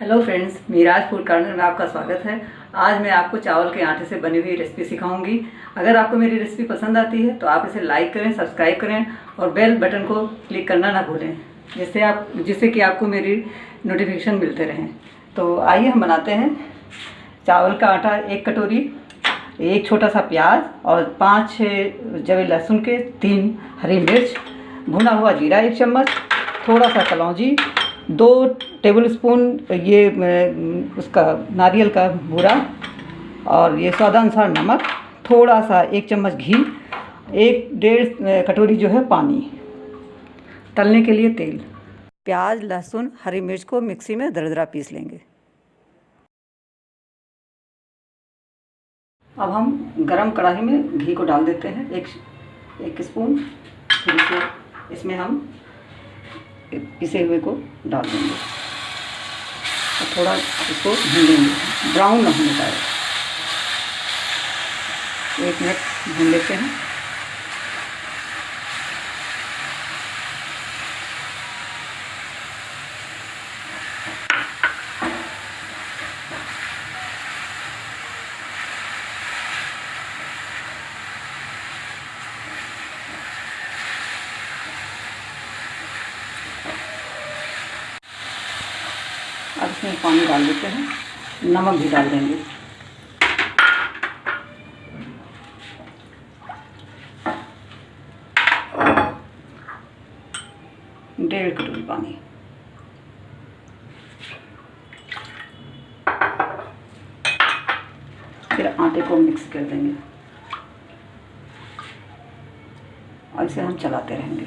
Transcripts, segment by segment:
Hello friends, मीराज food corner में आपका स्वागत है। आज मैं आपको चावल के आटे से बनी हुई रेसिपी सिखाऊंगी। अगर आपको मेरी रेसिपी पसंद आती है तो आप इसे लाइक करें, सब्सक्राइब करें और बेल बटन को क्लिक करना ना भूलें, जिससे कि आपको मेरी नोटिफिकेशन मिलते रहें। तो आइए हम बनाते हैं। चावल का आटा 1 कटोरी, 1 छोटा सा प्याज और 5-6 जवे लहसुन के, 3 हरी मिर्च, भुना हुआ जीरा 1 चम्मच, थोड़ा सा कलौंजी, 2 टेबलस्पून ये उसका नारियल का बूरा, और ये स्वादानुसार नमक, थोड़ा सा 1 चम्मच घी, 1-1.5 कटोरी जो है पानी, तलने के लिए तेल। प्याज, लहसुन, हरी मिर्च को मिक्सी में दरदरा पीस लेंगे। अब हम गरम कढ़ाई में घी को डाल देते हैं, एक स्पून। फिर इसमें हम पिसे हुए को डाल देंगे और थोड़ा इसको भूनेंगे, ब्राउन ना होने पाए। 1 मिनट भून लेते हैं। अब इसमें पानी डाल देते हैं, नमक भी डाल देंगे। डेढ़ कटोरी पानी। फिर आटे को मिक्स कर देंगे और इसे हम चलाते रहेंगे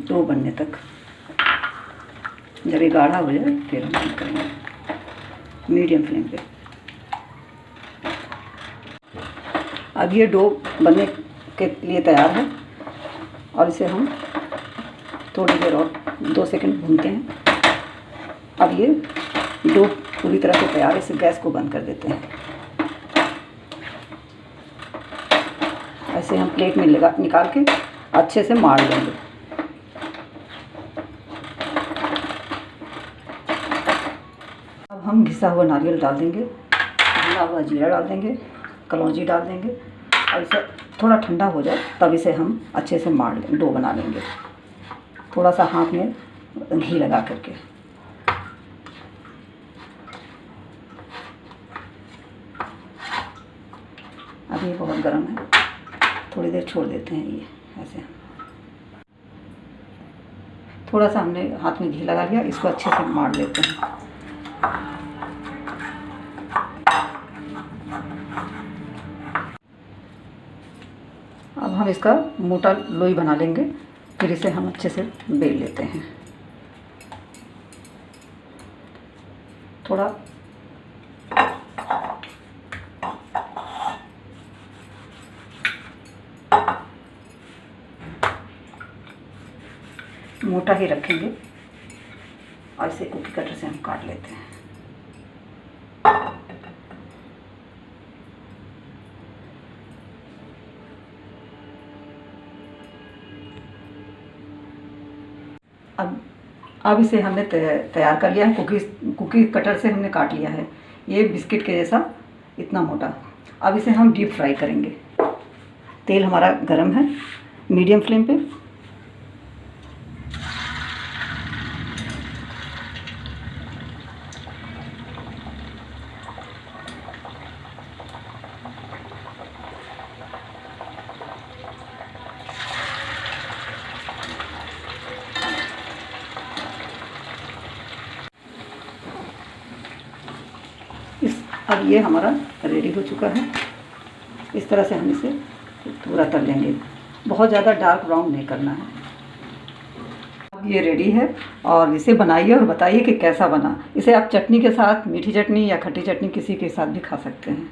डो बनने तक। जब ये गाढ़ा हो जाए फिर हम बंद करेंगे मीडियम फ्लेम पे। अब ये डो बनने के लिए तैयार है और इसे हम थोड़ी देर और 2 सेकंड भूनते हैं। अब ये डो पूरी तरह से तैयार है। इसे गैस को बंद कर देते हैं। ऐसे हम प्लेट में निकाल के अच्छे से मार लेंगे। अब हम घिसा हुआ नारियल डाल देंगे, भुना हुआ जीरा डाल देंगे, कलौंजी डाल देंगे और इसे थोड़ा ठंडा हो जाए तब इसे हम अच्छे से मार लेंगे, डो बना लेंगे, थोड़ा सा हाथ में घी लगा करके। अभी बहुत गर्म है, थोड़ी देर छोड़ देते हैं। ये ऐसे थोड़ा सा हमने हाथ में घी लगा लिया, इसको अच्छे से मार लेते हैं। अब हम इसका मोटा लोई बना लेंगे, फिर इसे हम अच्छे से बेल लेते हैं। थोड़ा मोटा ही रखेंगे और इसे कुकी कटर से हम काट लेते हैं। अब इसे हमने तैयार कर लिया है। कुकी कटर से हमने काट लिया है। ये बिस्किट के जैसा इतना मोटा। अब इसे हम डीप फ्राई करेंगे। तेल हमारा गरम है, मीडियम फ्लेम पे। अब ये हमारा रेडी हो चुका है। इस तरह से हम इसे पूरा तल लेंगे, बहुत ज़्यादा डार्क ब्राउन नहीं करना है। अब ये रेडी है और इसे बनाइए और बताइए कि कैसा बना। इसे आप चटनी के साथ, मीठी चटनी या खट्टी चटनी, किसी के साथ भी खा सकते हैं।